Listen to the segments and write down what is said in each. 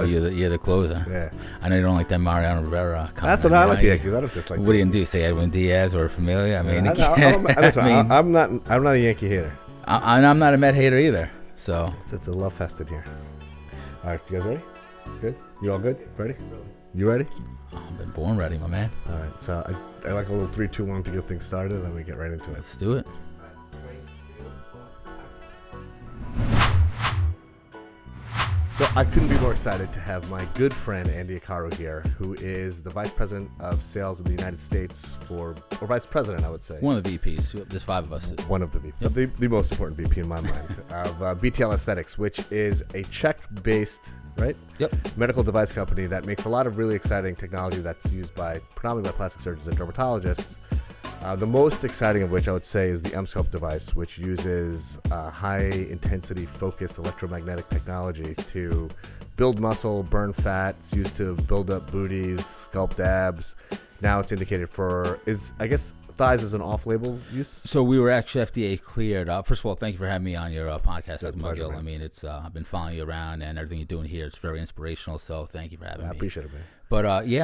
Oh, you're the closer. Yeah. I know you don't like that Mariano Rivera comment. That's what I like the Yankees. I don't dislike. What are you gonna do? Say Edwin Diaz or Familia? I mean, I'm not a Yankee hater. I'm not a Met hater either. So it's a love fest in here. All right, you guys ready? Good. You all good? Ready? You ready? I've been born ready, my man. All right. So I like a little 3, 2, 1 to get things started, and then we get right into it. Let's do it. So I couldn't be more excited to have my good friend Andy Acaru here, who is the Vice President of Sales in the United States or Vice President, I would say. One of the VPs. There's 5 of us. One of the VPs. Yep. The most important VP in my mind of BTL Aesthetics, which is a Czech-based, right? Yep. Medical device company that makes a lot of really exciting technology that's used predominantly by plastic surgeons and dermatologists. The most exciting of which I would say is the EMSCULPT device, which uses high-intensity focused electromagnetic technology to build muscle, burn fat. It's used to build up booties, sculpt abs. Now it's indicated for, thighs is an off-label use? So we were actually FDA cleared. First of all, thank you for having me on your podcast at Mudgil. I mean, it's I've been following you around, and everything you're doing here is very inspirational. So thank you for having me. I appreciate it, man. But you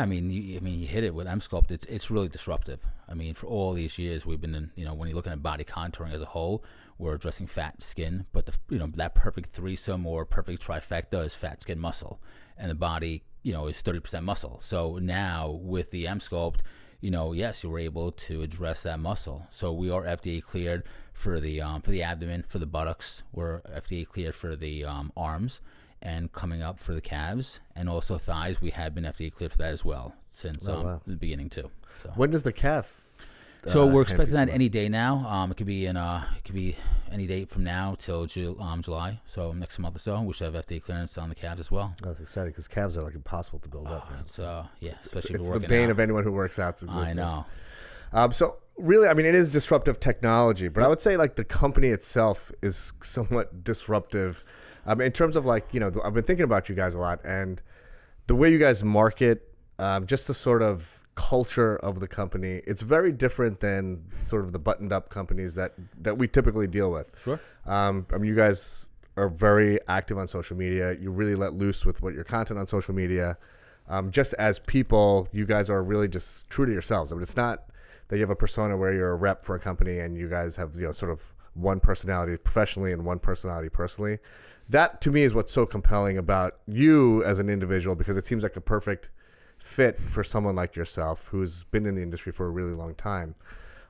hit it with EMSCULPT. It's really disruptive. I mean, for all these years we've been in, when you're looking at body contouring as a whole, we're addressing fat, skin, but that perfect threesome or perfect trifecta is fat, skin, muscle, and the body, is 30% muscle. So now with the EMSCULPT, yes, you were able to address that muscle. So we are FDA cleared for the abdomen, for the buttocks. We're FDA cleared for the arms, and coming up for the calves, and also thighs. We have been FDA cleared for that as well since the beginning too. So. When does the calf? So we're expecting that any day now. It could be any date from now till July. So next month or so, we should have FDA clearance on the calves as well. That's exciting because calves are like impossible to build up. Man. Especially it's the bane of anyone who works out's existence. I know. So really, I mean, it is disruptive technology, but I would say like the company itself is somewhat disruptive. In terms of I've been thinking about you guys a lot, and the way you guys market, just the sort of culture of the company, it's very different than sort of the buttoned up companies that we typically deal with. Sure. You guys are very active on social media. You really let loose with what your content on social media. Just as people, you guys are really just true to yourselves. I mean, it's not that you have a persona where you're a rep for a company and you guys have sort of one personality professionally and one personality personally. That to me is what's so compelling about you as an individual, because it seems like a perfect fit for someone like yourself who's been in the industry for a really long time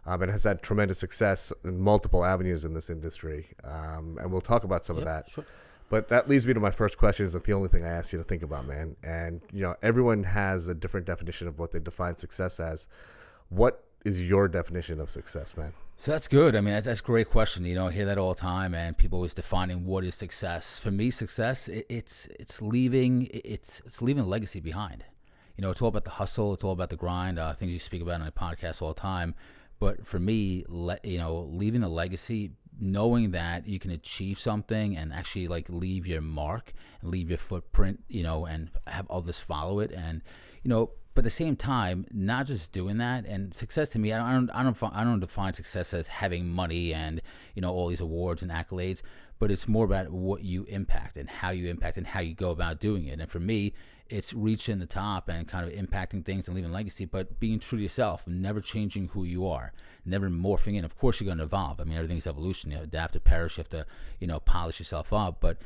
and has had tremendous success in multiple avenues in this industry. And we'll talk about some of that. Sure. But that leads me to my first question, is the only thing I asked you to think about, man. And, everyone has a different definition of what they define success as. What is your definition of success, man? So that's good. I mean, that's a great question. I hear that all the time, and people always defining what is success. For me, success, it's leaving a legacy behind. It's all about the hustle. It's all about the grind. Things you speak about on a podcast all the time. But for me, leaving a legacy, knowing that you can achieve something and actually leave your mark and leave your footprint, and have others follow it, and but at the same time, not just doing that. And success to me, I don't define success as having money and all these awards and accolades, but it's more about what you impact and how you go about doing it. And for me, it's reaching the top and kind of impacting things and leaving a legacy, but being true to yourself, never changing who you are, never morphing in. Of course, you're going to evolve. I mean, everything's evolution. You adapt to perish. You have to, polish yourself up. But,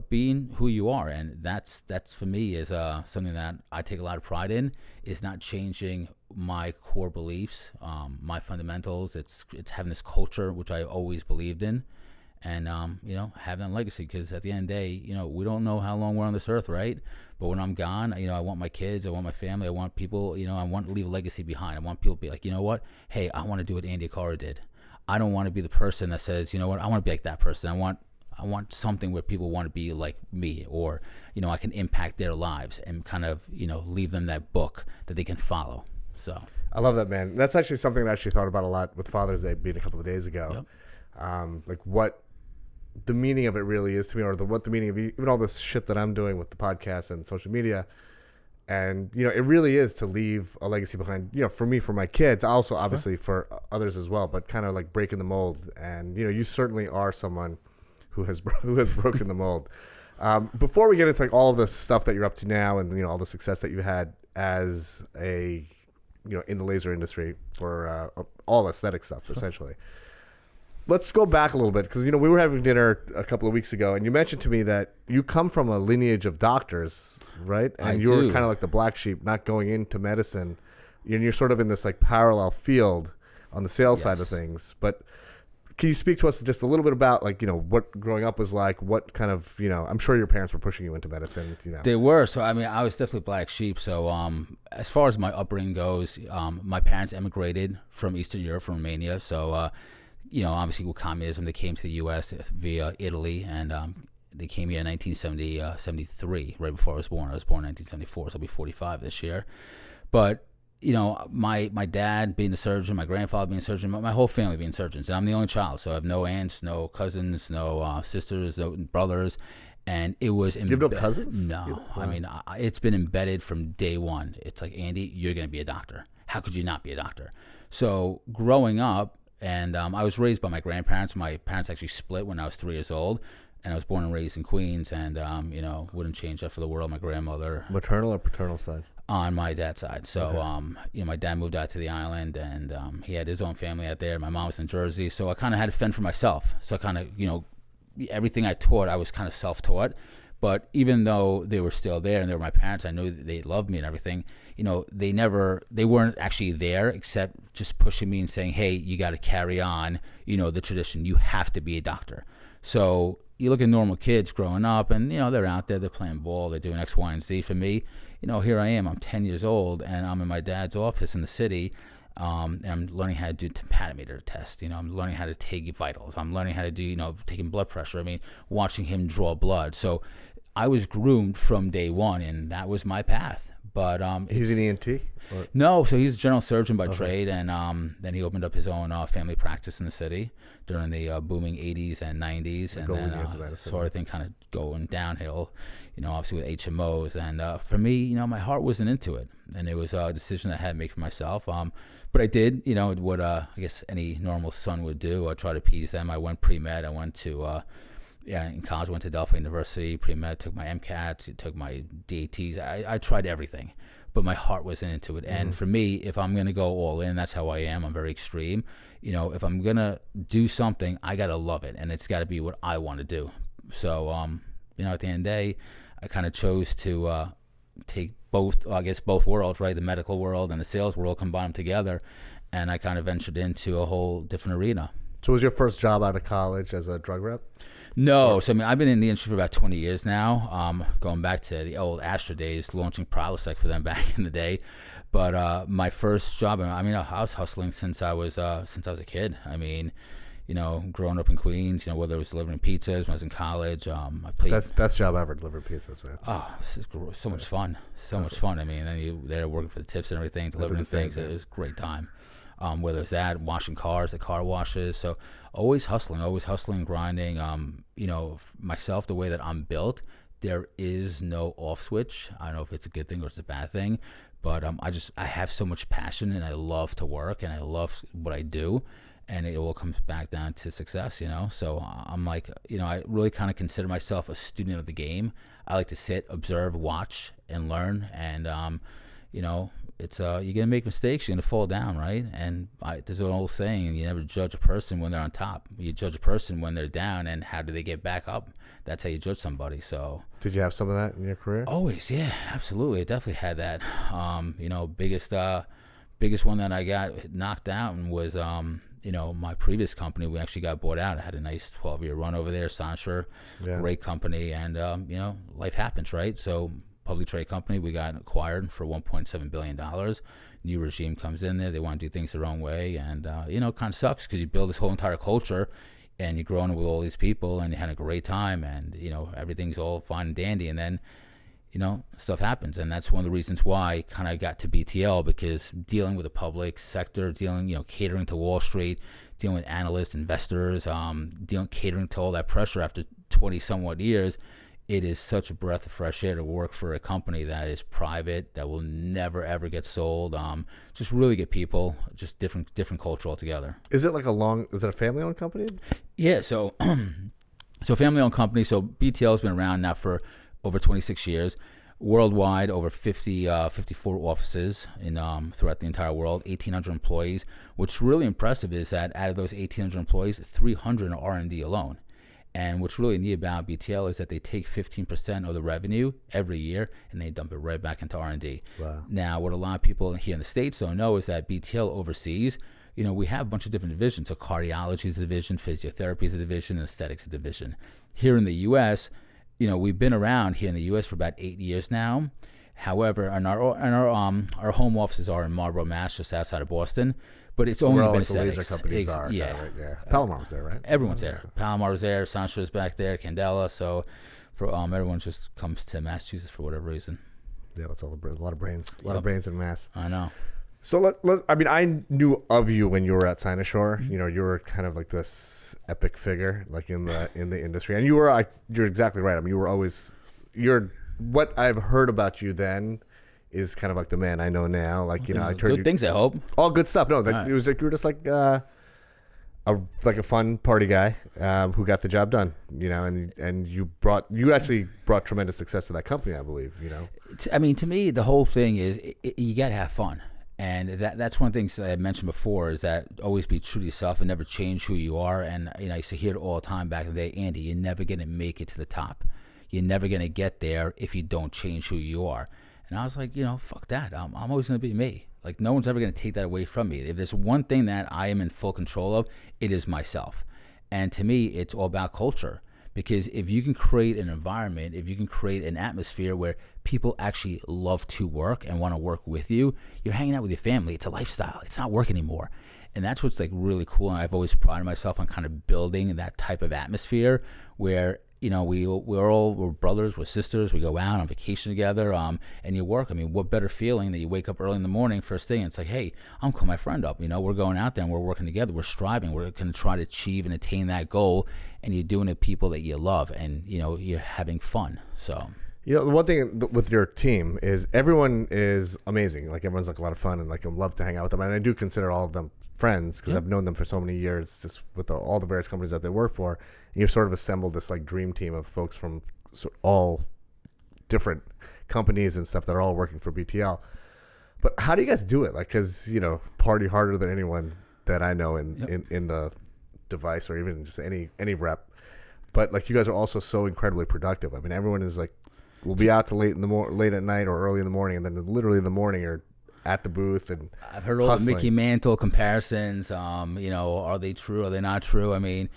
being who you are, and that's for me is something that I take a lot of pride in, is not changing my core beliefs, my fundamentals. It's having this culture, which I always believed in. And, having a legacy, because at the end of the day, we don't know how long we're on this earth, right? But when I'm gone, I want my kids, I want my family, I want people, I want to leave a legacy behind. I want people to be like, you know what? Hey, I want to do what Andy Acaru did. I don't want to be the person that says, you know what? I want to be like that person. I want something where people want to be like me, or, I can impact their lives and kind of, leave them that book that they can follow. So I love that, man. That's actually something I actually thought about a lot with Father's Day being a couple of days ago. Yep. What the meaning of it really is to me, or what the meaning of even all this shit that I'm doing with the podcast and social media. And, it really is to leave a legacy behind, for me, for my kids, also obviously for others as well, but kind of breaking the mold. And, you certainly are someone who has broken the mold. Before we get into like all of the stuff that you're up to now, and all the success that you had as a in the laser industry for all aesthetic stuff, essentially. Let's go back a little bit because we were having dinner a couple of weeks ago, and you mentioned to me that you come from a lineage of doctors, right? And you were kind of like the black sheep, not going into medicine, and you're sort of in this like parallel field on the sales side of things. But can you speak to us just a little bit about like what growing up was like? What kind of I'm sure your parents were pushing you into medicine. They were. So I mean, I was definitely black sheep. So as far as my upbringing goes, my parents emigrated from Eastern Europe, from Romania. So obviously with communism, they came to the U.S. via Italy, and they came here in 1973, right before I was born. I was born in 1974, so I'll be 45 this year. But my dad being a surgeon, my grandfather being a surgeon, my whole family being surgeons, and I'm the only child, so I have no aunts, no cousins, no sisters, no brothers, and it was. You have no cousins? No, I mean it's been embedded from day one. It's like, Andy, you're going to be a doctor. How could you not be a doctor? So growing up, and I was raised by my grandparents. My parents actually split when I was 3 years old, and I was born and raised in Queens, and wouldn't change that for the world. My grandmother, maternal or paternal side? On my dad's side. So, my dad moved out to the island, and he had his own family out there. My mom was in Jersey, so I kind of had to fend for myself. So I kind of, everything I taught, I was kind of self-taught. But even though they were still there and they were my parents, I knew that they loved me and everything. They weren't actually there except just pushing me and saying, hey, you got to carry on, the tradition. You have to be a doctor. So you look at normal kids growing up and, they're out there, they're playing ball, they're doing X, Y, and Z. For me, here I am, I'm 10 years old and I'm in my dad's office in the city. And I'm learning how to do tempanometer test. I'm learning how to take vitals. I'm learning how to do, taking blood pressure. I mean, watching him draw blood. So I was groomed from day one, and that was my path. But he's an ENT? No, so he's a general surgeon by trade, and then he opened up his own family practice in the city during the booming 80s and 90s, and then sort of thing kind of going downhill, obviously with HMOs. And for me, my heart wasn't into it, and it was a decision that I had to make for myself. But I did, what I guess any normal son would do. I try to appease them. I went pre-med. I went to in college, went to Delphi University, pre-med, took my MCATs, took my DATs. I tried everything, but my heart wasn't into it. And for me, if I'm going to go all in, that's how I am. I'm very extreme. If I'm going to do something, I got to love it, and it's got to be what I want to do. So, at the end of the day, I kind of chose to take both worlds, right? The medical world and the sales world, combine them together, and I kind of ventured into a whole different arena. So was your first job out of college as a drug rep? No. So, I've been in the industry for about 20 years now, going back to the old Astra days, launching Prilosec for them back in the day. But my first job, I was hustling since I was a kid. Growing up in Queens, whether it was delivering pizzas when I was in college. I played. That's best job ever, delivering pizzas, man. Oh, so much fun. So much fun. Then you there working for the tips and everything, delivering things. It was a great time. Whether it's that, washing cars, the car washes. So always hustling, grinding. Myself, the way that I'm built, there is no off switch. I don't know if it's a good thing or it's a bad thing, but I have so much passion, and I love to work, and I love what I do, and it all comes back down to success, So I'm like, I really kind of consider myself a student of the game. I like to sit, observe, watch, and learn, and it's you're gonna make mistakes, you're gonna fall down, right? And there's an old saying: you never judge a person when they're on top. You judge a person when they're down, and how do they get back up? That's how you judge somebody. So, did you have some of that in your career? Always, yeah, absolutely. I definitely had that. Biggest one that I got knocked out was my previous company. We actually got bought out. I had a nice 12-year run over there, Sanshur, great company, and life happens, right? So. Public trade company, we got acquired for $1.7 billion. New regime comes in there, they want to do things their own way, and it kind of sucks because you build this whole entire culture and you're growing with all these people and you had a great time, and everything's all fine and dandy, and then stuff happens. And that's one of the reasons why I kind of got to BTL, because dealing with the public sector, catering to Wall Street, dealing with analysts, investors, catering to all that pressure after 20 somewhat years, it is such a breath of fresh air to work for a company that is private, that will never ever get sold. Just really good people, just different culture altogether. Is it like is it a family-owned company? Yeah. So So family-owned company. So BTL has been around now for over 26 years. Worldwide, over 54 offices in throughout the entire world, 1,800 employees. What's really impressive is that out of those 1,800 employees, 300 are R&D alone. And what's really neat about BTL is that they take 15% of the revenue every year and they dump it right back into R&D. Wow. Now, what a lot of people here in the States don't know is that BTL overseas, we have a bunch of different divisions. So cardiology is a division, physiotherapy is a division, and aesthetics is a division. Here in the U.S., we've been around here in the U.S. for about 8 years now. However, our home offices are in Marlborough, Mass, just outside of Boston. But it's only been like aesthetics. The laser companies are. Yeah. Right? Yeah. Palomar's there, right? Everyone's there. Palomar's there. Sancho's back there. Candela. So for everyone just comes to Massachusetts for whatever reason. Yeah, it's all a lot of brains. A lot of brains in Mass. I know. So I knew of you when you were at Cynosure. You were kind of like this epic figure, like in the industry, and you're exactly right. I mean, what I've heard about you then is kind of like the man I know now. Like I turned good things. I hope all good stuff. No, right. It was like you were just like a fun party guy who got the job done. And you actually brought tremendous success to that company, I believe. I mean, to me, the whole thing is you got to have fun. And that's one of the things that I mentioned before is that always be true to yourself and never change who you are. And I used to hear it all the time back in the day, Andy, you're never going to make it to the top. You're never going to get there if you don't change who you are. And I was like, fuck that. I'm always going to be me. Like, no one's ever going to take that away from me. If there's one thing that I am in full control of, it is myself. And to me, it's all about culture. Because if you can create an environment, if you can create an atmosphere where people actually love to work and want to work with you, you're hanging out with your family. It's a lifestyle. It's not work anymore. And that's what's like really cool. And I've always prided myself on kind of building that type of atmosphere where, we're brothers, we're sisters, we go out on vacation together, and you work. I mean, what better feeling that you wake up early in the morning, first thing, and it's like, hey, I'm calling my friend up. We're going out there and we're working together. We're striving. We're going to try to achieve and attain that goal. And you're doing it with people that you love, and you're having fun. So the one thing with your team is everyone is amazing. Like everyone's like a lot of fun, and like I love to hang out with them. And I do consider all of them friends because I've known them for so many years, just with all the various companies that they work for. And you've sort of assembled this like dream team of folks from all different companies and stuff that are all working for BTL. But how do you guys do it? Like, because party harder than anyone that I know in the device or even just any rep. But like you guys are also so incredibly productive. I mean, everyone is like, we'll be out till late at night or early in the morning, and then literally in the morning you're at the booth. And I've heard all the Mickey Mantle comparisons. Are they true? Are they not true? I mean,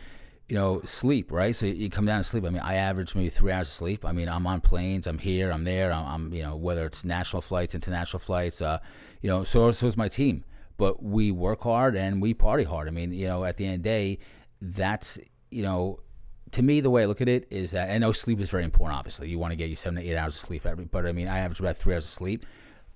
sleep, right? So you come down to sleep. I mean, I average maybe 3 hours of sleep. I mean, I'm on planes. I'm here. I'm there. I'm whether it's national flights, international flights. So is my team. But we work hard and we party hard. I mean, at the end of the day, that's to me, the way I look at it is that I know sleep is very important. Obviously, you want to get you 7 to 8 hours of sleep but I mean, I average about 3 hours of sleep.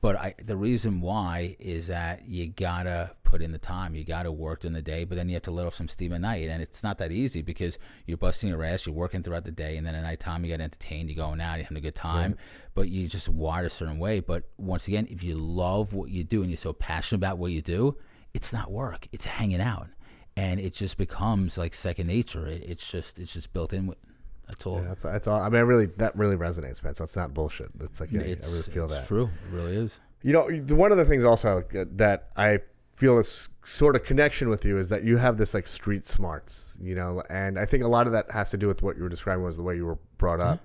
But the reason why is that you gotta put in the time. You gotta work during the day, but then you have to let off some steam at night, and it's not that easy because you're busting your ass, you're working throughout the day, and then at nighttime you get entertained, you're going out, you're having a good time, right. But you just wired a certain way. But once again, if you love what you do and you're so passionate about what you do, it's not work. It's hanging out, and it just becomes like second nature. It's just built in with. That's all. Yeah, that's all. I mean, that really resonates, man. So it's not bullshit. It's like I really feel that. It's true. It really is. One of the things also that I feel is sort of connection with you is that you have this like street smarts, and I think a lot of that has to do with what you were describing was the way you were brought up.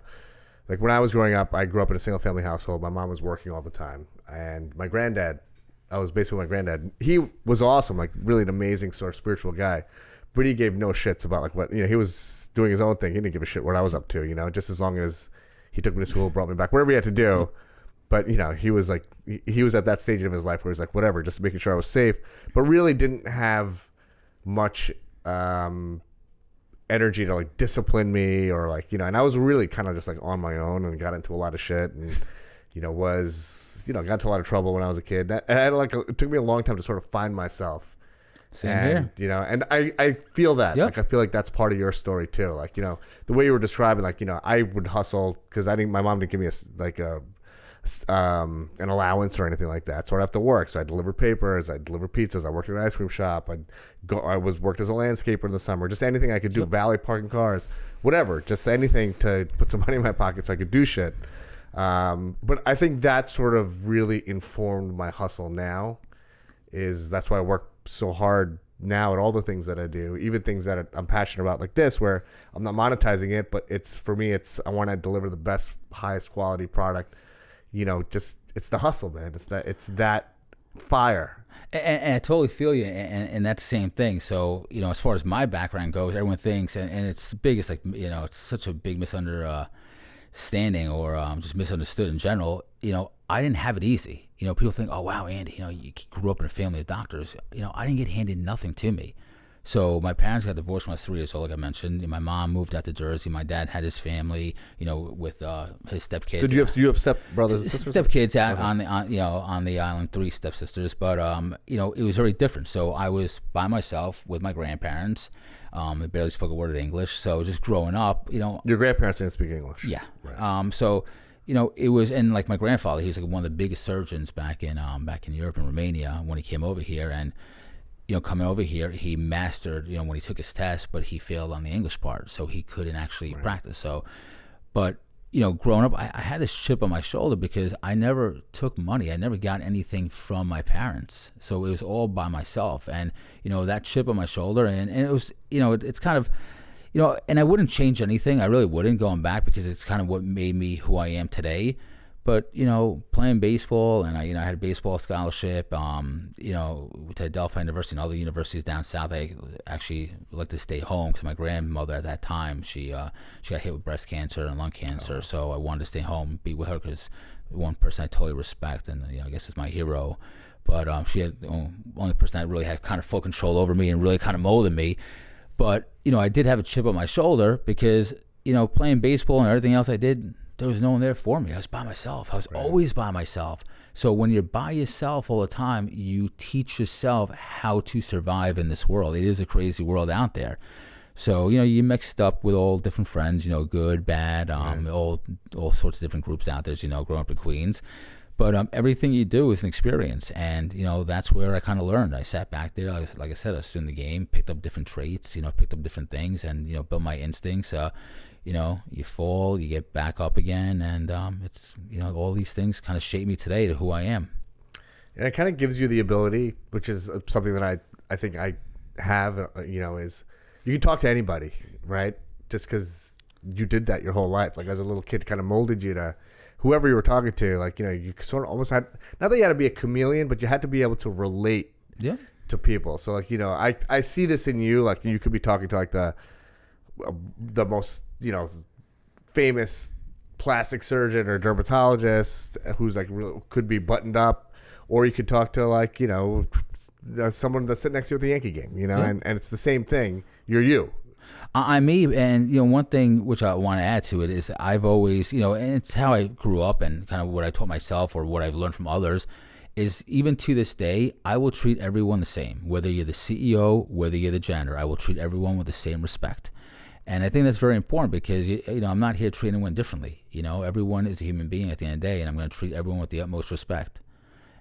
Like when I was growing up, I grew up in a single family household. My mom was working all the time, and my granddad, I was basically my granddad. He was awesome, like really an amazing sort of spiritual guy. But he gave no shits about like what, he was doing his own thing. He didn't give a shit what I was up to, just as long as he took me to school, brought me back, whatever he had to do. But, he was like, he was at that stage of his life where he's like, whatever, just making sure I was safe, but really didn't have much energy to like discipline me or like, and I was really kind of just like on my own and got into a lot of shit and, got into a lot of trouble when I was a kid. And it took me a long time to sort of find myself. Same here. And I feel that. Yep. Like, I feel like that's part of your story too. Like, the way you were describing, like, I would hustle because I think my mom didn't give me an allowance or anything like that. So I'd have to work. So I delivered papers, I delivered pizzas, I worked in an ice cream shop, I worked as a landscaper in the summer, just anything I could do, valet parking cars, whatever, just anything to put some money in my pocket so I could do shit. But I think that sort of really informed my hustle now. That's why I work so hard now at all the things that I do, even things that I'm passionate about like this, where I'm not monetizing it, but for me, I want to deliver the best, highest quality product. It's the hustle, man. It's that fire. And I totally feel you, and that's the same thing. So, as far as my background goes, everyone thinks, and it's the biggest, it's such a big misunderstanding or just misunderstood in general. I didn't have it easy. People think, oh, wow, Andy, you grew up in a family of doctors. I didn't get handed nothing to me. So my parents got divorced when I was 3 years old, like I mentioned. My mom moved out to Jersey. My dad had his family, with his stepkids. So do you have step brothers and sisters? Stepkids out on the island, 3 stepsisters. But it was very different. So I was by myself with my grandparents. I barely spoke a word of English. So just growing up, Your grandparents didn't speak English. Yeah. Right. So it was, and like my grandfather, he's like one of the biggest surgeons back in Europe and Romania when he came over here. And coming over here, he mastered, when he took his test, but he failed on the English part, so he couldn't actually practice. So, but, growing up, I had this chip on my shoulder because I never took money. I never got anything from my parents. So it was all by myself. And, that chip on my shoulder, and it was, it's kind of, and I wouldn't change anything. I really wouldn't going back because it's kind of what made me who I am today. But, playing baseball, and I had a baseball scholarship, to Delphi University and other universities down south. I actually like to stay home because my grandmother at that time, she got hit with breast cancer and lung cancer. Oh. So I wanted to stay home, be with her, because one person I totally respect, and I guess is my hero. But she had the only person that really had kind of full control over me and really kind of molded me. But, I did have a chip on my shoulder because, playing baseball and everything else I did, there was no one there for me. I was by myself. I was always by myself. So when you're by yourself all the time, you teach yourself how to survive in this world. It is a crazy world out there. So, you mixed up with all different friends, good, bad, all sorts of different groups out there, growing up in Queens. But everything you do is an experience. And, that's where I kind of learned. I sat back there, like I said, I was in the game, picked up different traits, picked up different things, and, built my instincts. You fall, you get back up again, and it's, all these things kind of shape me today to who I am. And it kind of gives you the ability, which is something that I think I have, is you can talk to anybody, right? Just because you did that your whole life. Like as a little kid, kind of molded you to whoever you were talking to. Like, you sort of almost had, not that you had to be a chameleon, but you had to be able to relate to people. So like, I see this in you. Like you could be talking to like the most, famous plastic surgeon or dermatologist who's like really could be buttoned up, or you could talk to like, someone that's sitting next to you at the Yankee game, and it's the same thing. You're you. I'm me, and one thing which I want to add to it is I've always, and it's how I grew up and kind of what I taught myself or what I've learned from others, is even to this day, I will treat everyone the same. Whether you're the CEO, whether you're the janitor, I will treat everyone with the same respect. And I think that's very important because, I'm not here treating anyone differently. Everyone is a human being at the end of the day, and I'm going to treat everyone with the utmost respect.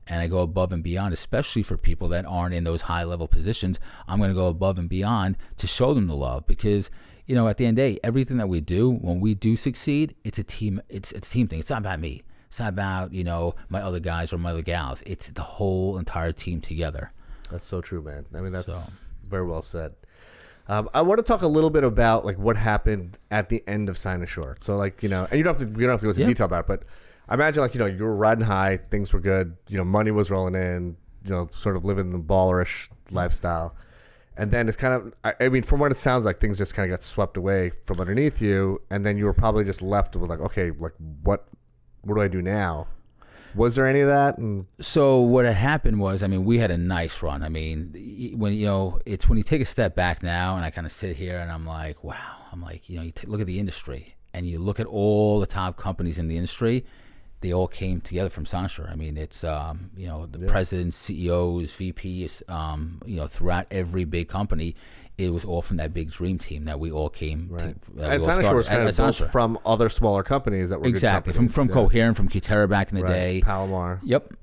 And I go above and beyond, especially for people that aren't in those high-level positions. I'm going to go above and beyond to show them the love because, at the end of the day, everything that we do, when we do succeed, it's a team. It's a team thing. It's not about me. It's not about, my other guys or my other gals. It's the whole entire team together. That's so true, man. I mean, that's very well said. I want to talk a little bit about like what happened at the end of Cynosure. So like, and you don't have to go into detail about it, but I imagine like, you were riding high, things were good, money was rolling in, sort of living the ballerish lifestyle. And then it's kind of, I mean, from what it sounds like, things just kind of got swept away from underneath you. And then you were probably just left with like, okay, like what do I do now? Was there any of that? So what had happened was, we had a nice run. When it's when you take a step back now, and I kind of sit here and I'm like, wow. I'm like, you look at the industry and you look at all the top companies in the industry. They all came together from Cynosure. It's the presidents, CEOs, VPs, throughout every big company it was all from that big dream team that we all came Right. to. And Cynosure was kind of built from other smaller companies that were exactly good from Coherent, from Cutera back in the day. Palomar. Yep.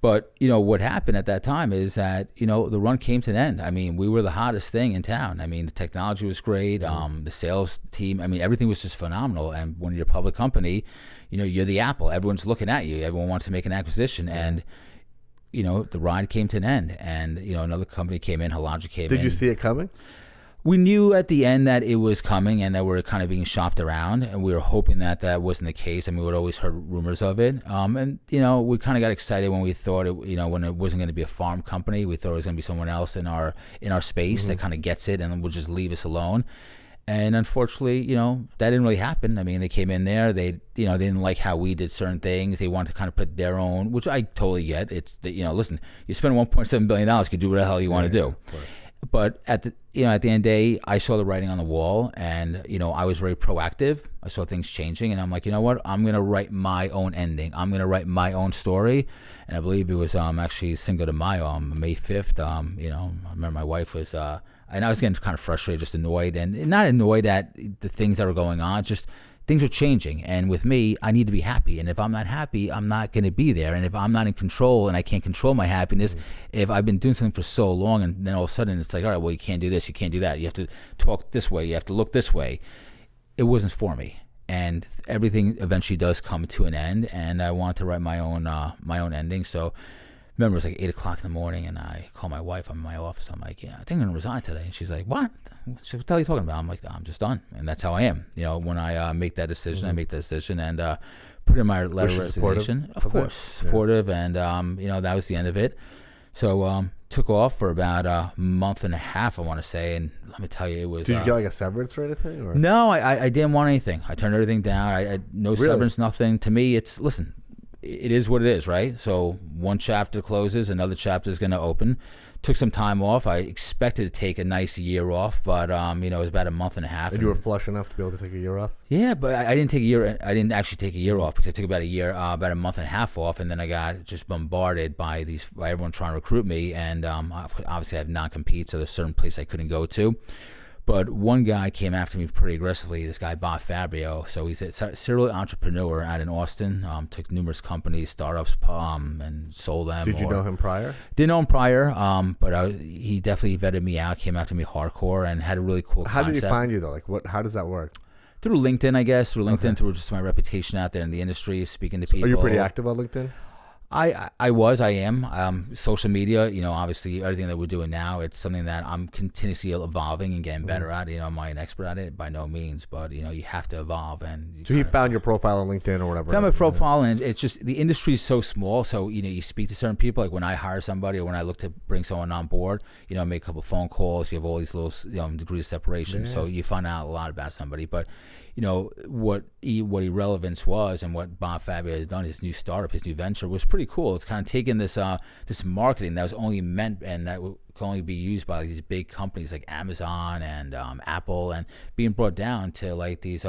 But, what happened at that time is that, the run came to an end. I mean, we were the hottest thing in town. I mean, the technology was great. The sales team, I mean, everything was just phenomenal. And when you're a public company, you're the apple. Everyone's looking at you. Everyone wants to make an acquisition. And, the ride came to an end. And, another company came in, Hologic came in. Did you see it coming? We knew at the end that it was coming and that we were kind of being shopped around, and we were hoping that that wasn't the case. I mean, we'd always heard rumors of it. And, we kind of got excited when we thought it, when it wasn't going to be a farm company. We thought it was going to be someone else in our space that kind of gets it and would just leave us alone. And unfortunately, that didn't really happen. I mean, they came in there, they didn't like how we did certain things. They wanted to kind of put their own, which I totally get. It's, listen, you spend $1.7 billion, you can do what the hell you want to do. Of course. But at the end of the day, I saw the writing on the wall, and I was very proactive. I saw things changing, and I'm like, you know what? I'm gonna write my own ending. I'm gonna write my own story. And I believe it was actually Cinco de Mayo, May 5th. I remember my wife was, and I was getting kind of frustrated, just annoyed, and not annoyed at the things that were going on, just things are changing. And with me, I need to be happy. And if I'm not happy, I'm not going to be there. And if I'm not in control and I can't control my happiness, if I've been doing something for so long and then all of a sudden it's like, all right, well, you can't do this, you can't do that. You have to talk this way. You have to look this way. It wasn't for me. And everything eventually does come to an end. And I want to write my own ending. So remember, it was like 8 o'clock in the morning, and I call my wife. I'm in my office. I'm like, yeah, I think I'm going to resign today. And she's like, what? What the hell are you talking about? I'm like, I'm just done. And that's how I am. When I make that decision, I make that decision and put in my letter of resignation. Of course, supportive. And, that was the end of it. So took off for about a month and a half, I want to say. And let me tell you, it was... Did you get like a severance or anything? Or? No, I didn't want anything. I turned everything down. I no Really? severance, nothing. To me, it's, listen... It is what it is, right? So one chapter closes, another chapter is going to open. Took some time off. I expected to take a nice year off, but it was about a month and a half. And you were flush enough to be able to take a year off? Yeah, but I didn't take a year. I didn't actually take a year off because I took about a month and a half off, and then I got just bombarded by everyone trying to recruit me, and obviously I have non-compete, so there's certain place I couldn't go to. But one guy came after me pretty aggressively, this guy, Bob Fabio. So he's a serial entrepreneur out in Austin, took numerous companies, startups, and sold them. Did you know him prior? Didn't know him prior, but he definitely vetted me out, came after me hardcore, and had a really cool How concept. did he find you, though? Like, how does that work? Through LinkedIn, I guess. Through through just my reputation out there in the industry, speaking to people. Are you pretty active on LinkedIn? I am. Social media, obviously everything that we're doing now, it's something that I'm continuously evolving and getting better at. Am I an expert at it? By no means, but you have to evolve. And so he found your profile on LinkedIn or whatever. Found my profile, and it's just the industry is so small. So you speak to certain people. Like when I hire somebody or when I look to bring someone on board, make a couple phone calls. You have all these little degrees of separation. Yeah. So you find out a lot about somebody, but. What irrelevance was and what Bob Fabio had done, his new startup, his new venture, was pretty cool. It's kind of taken this marketing that was only meant and that can only be used by these big companies like Amazon and Apple, and being brought down to like these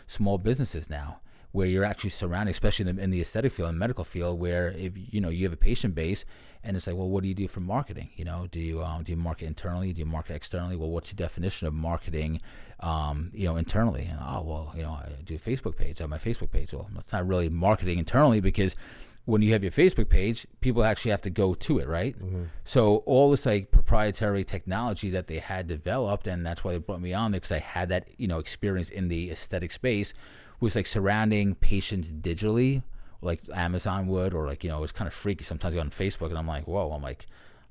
small businesses now, where you're actually surrounded, especially in the aesthetic field and medical field, where if you have a patient base. And it's like, well, what do you do for marketing? Do you market internally? Do you market externally? Well, what's your definition of marketing, internally? And I do a Facebook page. I have my Facebook page. Well, that's not really marketing internally, because when you have your Facebook page, people actually have to go to it, right? Mm-hmm. So all this like proprietary technology that they had developed, and that's why they brought me on there, because I had that experience in the aesthetic space, was like surrounding patients digitally. Like Amazon would, or like, it's kind of freaky. Sometimes I go on Facebook and I'm like, whoa,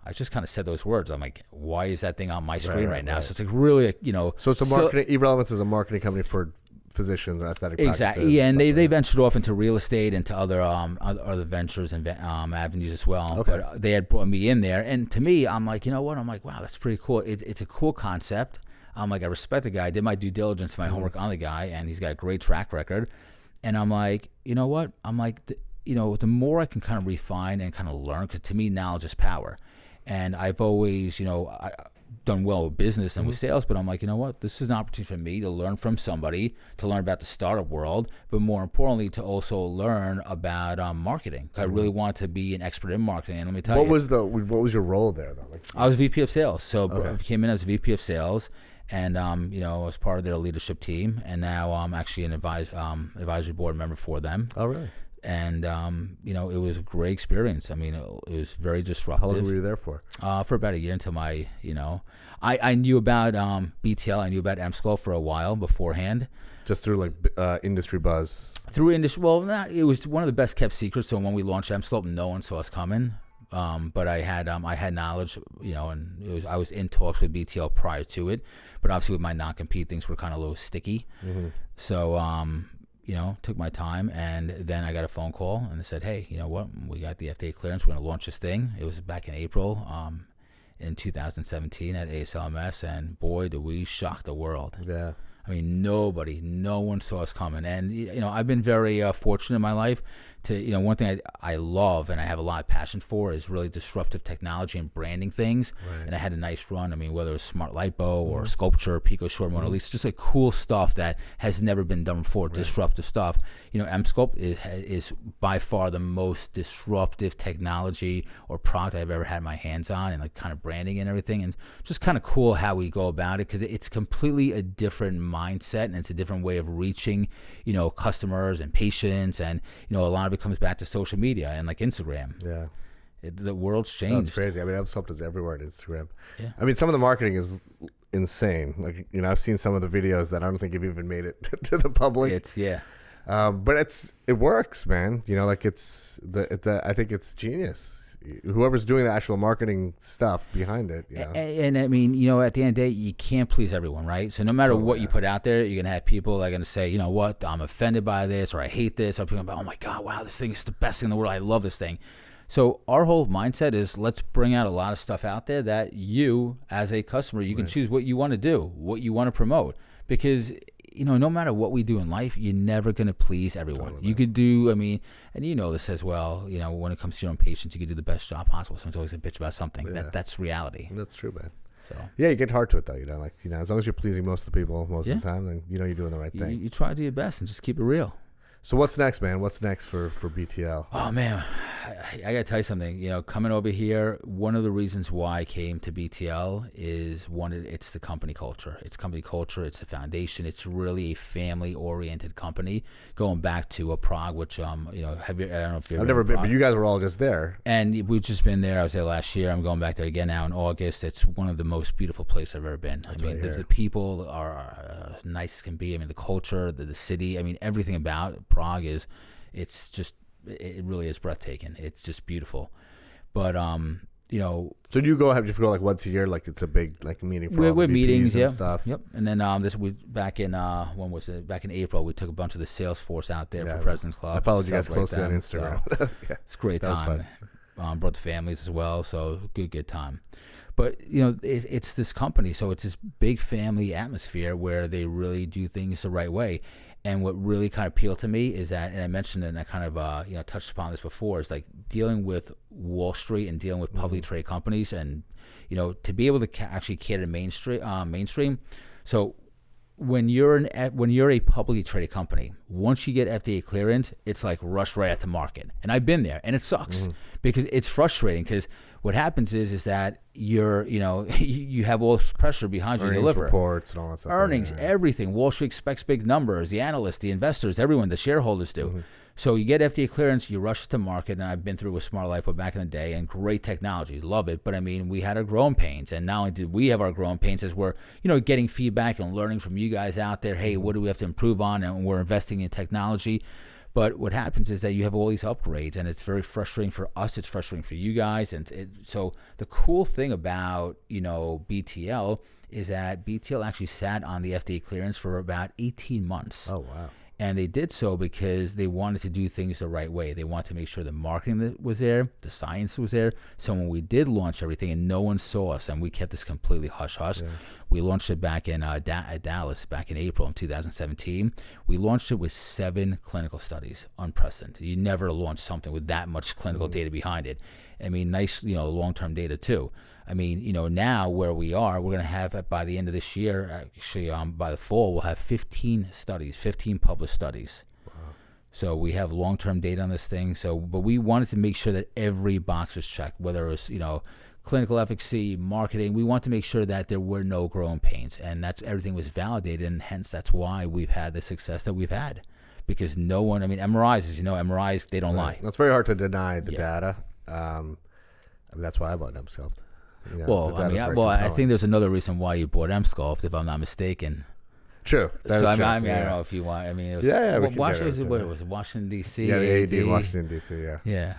I just kind of said those words. I'm like, why is that thing on my screen right now? Right. So it's like really, So it's a marketing, Irrelevance is a marketing company for physicians and aesthetic practices. Exactly. Yeah, and they ventured off into real estate, into other ventures and avenues as well. Okay. But they had brought me in there. And to me, I'm like, I'm like, wow, that's pretty cool. It's a cool concept. I'm like, I respect the guy. I did my due diligence, my homework on the guy, and he's got a great track record. And I'm like, you know what? I'm like, the more I can kind of refine and kind of learn, because to me, knowledge is power. And I've always, done well with business and with sales, but I'm like, you know what? This is an opportunity for me to learn from somebody, to learn about the startup world, but more importantly, to also learn about marketing. I really wanted to be an expert in marketing. And let me tell you, what was your role there though? Like, I was VP of sales. So I came in as VP of sales, and you know, I was part of their leadership team, and now I'm actually an advisory board member for them. oh, really? And you know, it was a great experience. I mean, it was very disruptive. How long were you there for? For about a year, until my, you know, I knew about BTL. I knew about EMSCULPT for a while beforehand. Just through like industry buzz. Through industry, well, it was one of the best kept secrets. So when we launched EMSCULPT, no one saw us coming. But I had knowledge, you know, and I was in talks with BTL prior to it. But obviously with my non-compete, things were kind of a little sticky. So you know, took my time, and then I got a phone call, and they said, hey, you know what, we got the FDA clearance, we're going to launch this thing. It was back in April in 2017 at ASLMS, and boy, did we shock the world. Yeah. I mean, no one saw us coming. And, you know, I've been very fortunate in my life to, you know, one thing I love and I have a lot of passion for is really disruptive technology and branding things. Right. And I had a nice run. I mean, whether it was Smart Lipo or Sculpture, Pico Short Mona Lisa, just like cool stuff that has never been done before, disruptive stuff. You know, EMSCULPT is by far the most disruptive technology or product I've ever had my hands on, and like kind of branding and everything. And just kind of cool how we go about it, because it's completely a different mindset, and it's a different way of reaching, you know, customers and patients. And, you know, a lot of it comes back to social media and like Instagram. Yeah. The world's changed. That's crazy. I mean, EMSCULPT is everywhere on Instagram. Yeah. I mean, some of the marketing is insane. Like, you know, I've seen some of the videos that I don't think have even made it to the public. But it works, man. You know, like I think it's genius. Whoever's doing the actual marketing stuff behind it, you know. And I mean, you know, at the end of the day, you can't please everyone, right? So no matter what you put out there, you're gonna have people that are gonna say, you know what, I'm offended by this, or I hate this, or people are gonna be, oh my god, wow, this thing is the best thing in the world, I love this thing. So our whole mindset is, let's bring out a lot of stuff out there that you, as a customer, you can choose what you want to do, what you want to promote, because, you know, no matter what we do in life, you're never going to please everyone. You could do, I mean, and you know this as well, you know, when it comes to your own patients, you could do the best job possible. Someone's always a bitch about something. That's reality. That's true, man. So yeah, you get hard to it though, you know, like, you know, as long as you're pleasing most of the people most of the time, then you know you're doing the right thing. You try to do your best and just keep it real. So what's next, man? What's next for BTL? Oh man, I gotta tell you something. You know, coming over here, one of the reasons why I came to BTL is it's the company culture. It's company culture. It's the foundation. It's really a family-oriented company. Going back to Prague, which you know, I don't know if you've I've never been, but you guys were all just there. And we've just been there. I was there last year. I'm going back there again now in August. It's one of the most beautiful places I've ever been. That's I mean, the people are nice as can be. I mean, the culture, the city. I mean, everything about Prague it really is breathtaking. It's just beautiful. But you know, so do you go like once a year, like it's a big like meeting for all the VPs meetings, and stuff? Yep. And then back in when was it? Back in April, we took a bunch of the sales force out there for President's Club. I followed you guys closely on Instagram. So it's a great time. Brought the families as well, so good time. But you know, it's this company, so it's this big family atmosphere where they really do things the right way. And what really kind of appealed to me is that, and I mentioned it, and I kind of you know, touched upon this before, is like dealing with Wall Street and dealing with publicly traded companies, and you know, to be able to actually cater to mainstream. So when you're a publicly traded company, once you get FDA clearance, it's like rush right at the market. And I've been there, and it sucks because it's frustrating, because what happens is that you have all this pressure behind you to deliver. Reports and all that stuff. Earnings, everything. Wall Street expects big numbers. The analysts, the investors, everyone, the shareholders do. So you get FDA clearance, you rush to market, and I've been through with Smart Lipo back in the day, and great technology, love it. But I mean, we had our growing pains, and not only did we have our growing pains, as we're, you know, getting feedback and learning from you guys out there. Hey, what do we have to improve on? And we're investing in technology. But what happens is that you have all these upgrades, and it's very frustrating for us. It's frustrating for you guys. And so the cool thing about, you know, BTL is that BTL actually sat on the FDA clearance for about 18 months. Oh, wow. And they did so because they wanted to do things the right way. They wanted to make sure the marketing was there, the science was there. So when we did launch everything and no one saw us, and we kept this completely hush-hush, we launched it back in at Dallas back in April in 2017. We launched it with 7 clinical studies, unprecedented. You never launch something with that much clinical data behind it. I mean, nice, you know, long-term data too. I mean, now where we are, we're going to have by the end of this year, actually by the fall, we'll have 15 published studies. So we have long-term data on this thing. But we wanted to make sure that every box was checked, whether it was, clinical efficacy, marketing. We want to make sure that there were no growing pains, and everything was validated, and hence that's why we've had the success that we've had. Because no one, MRIs, as you know, MRIs, they don't lie. It's very hard to deny the data. That's why I bought EMSCULPT. I think there's another reason why you bought EMSCULPT, if I'm not mistaken. True. I don't know if you want. It was Washington D.C. Yeah, the AD in Washington D.C. Yeah.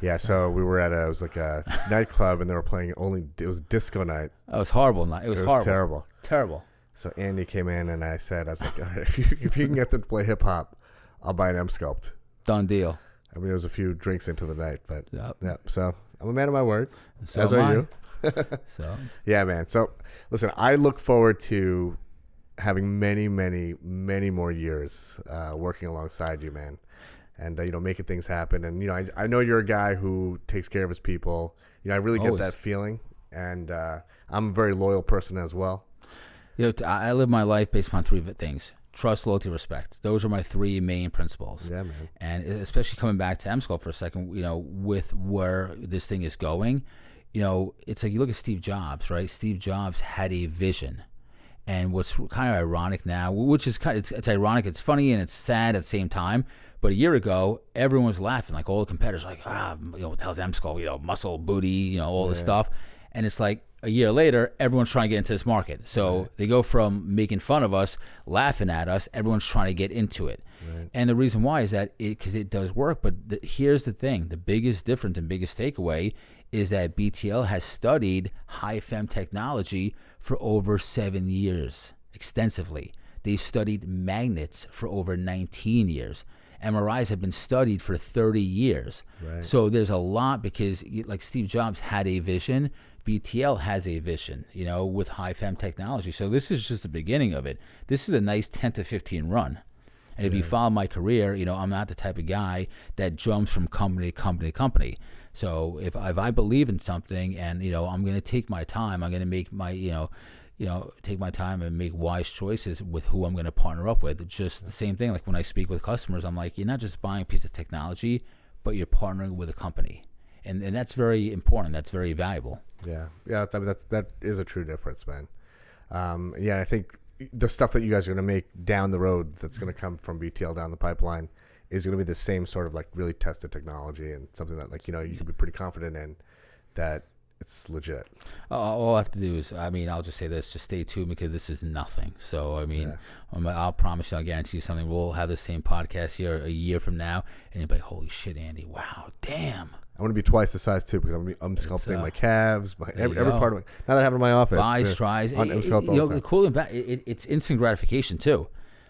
Yeah. So we were at it was like a nightclub, and they were playing it was disco night. Oh, it was horrible. It was horrible. Terrible. So Andy came in, and I was like, all right, if you can get them to play hip hop, I'll buy an EMSCULPT. Done deal. There was a few drinks into the night, but yeah. So I'm a man of my word. So as are you. So yeah, man. So listen, I look forward to having many, many, many more years working alongside you, man, and making things happen. And I know you're a guy who takes care of his people. I really get that feeling, and I'm a very loyal person as well. I live my life based upon three things: trust, loyalty, respect. Those are my three main principles. Yeah, man. And especially coming back to EMSCULPT for a second, with where this thing is going, it's like you look at Steve Jobs, right? Steve Jobs had a vision. And what's kind of ironic now, which is it's ironic, it's funny, and it's sad at the same time. But a year ago, everyone was laughing, like all the competitors, like, what the hell's EMSCULPT, muscle, booty, all this stuff. And it's like a year later, everyone's trying to get into this market. So they go from making fun of us, laughing at us, everyone's trying to get into it. Right. And the reason why is that because it does work. But here's the thing: the biggest difference and biggest takeaway is that BTL has studied high fem technology for over 7 years extensively. They've studied magnets for over 19 years. MRIs have been studied for 30 years. Right. So there's a lot, because like Steve Jobs had a vision, BTL has a vision, with high fem technology. So this is just the beginning of it. This is a nice 10 to 15 run. And if you follow my career, I'm not the type of guy that jumps from company to company to company. So if I believe in something, and I'm going to take my time, I'm going to make my take my time and make wise choices with who I'm going to partner up with. It's just the same thing. Like when I speak with customers, I'm like, you're not just buying a piece of technology, but you're partnering with a company, and that's very important. That's very valuable. Yeah. That is a true difference, man. I think the stuff that you guys are going to make down the road, that's going to come from BTL down the pipeline, is going to be the same sort of like really tested technology, and something that you can be pretty confident in that it's legit. All I have to do is, I'll just say this: just stay tuned, because this is nothing. So I'll promise you, I'll guarantee you something. We'll have the same podcast here a year from now, and you'll be like, holy shit, Andy, wow, damn. I want to be twice the size too, because I'm sculpting my calves, every part of it. Now that I have it in my office, buys, tries. The cool thing about it's instant gratification too.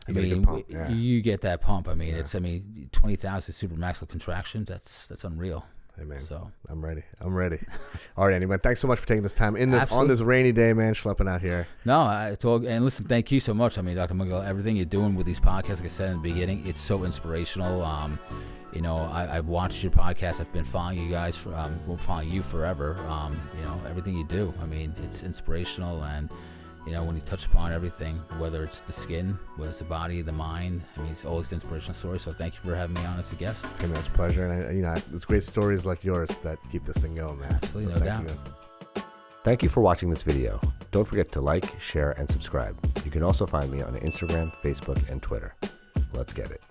You get that pump. It's 20,000 supermaxillary contractions. That's unreal. Hey man, so I'm ready. All right, Andy, man. Thanks so much for taking this time on this rainy day, man. Schlepping out here. No, it's all. And listen, thank you so much. Dr. Mudgil, everything you're doing with these podcasts, like I said in the beginning, it's so inspirational. I've watched your podcast. I've been following you guys following you forever. Everything you do. It's inspirational, and when you touch upon everything, whether it's the skin, whether it's the body, the mind, it's always an inspirational story. So thank you for having me on as a guest. Hey man, it's a pleasure, and it's great stories like yours that keep this thing going, man. Absolutely, no doubt. Thank you for watching this video. Don't forget to like, share, and subscribe. You can also find me on Instagram, Facebook, and Twitter. Let's get it.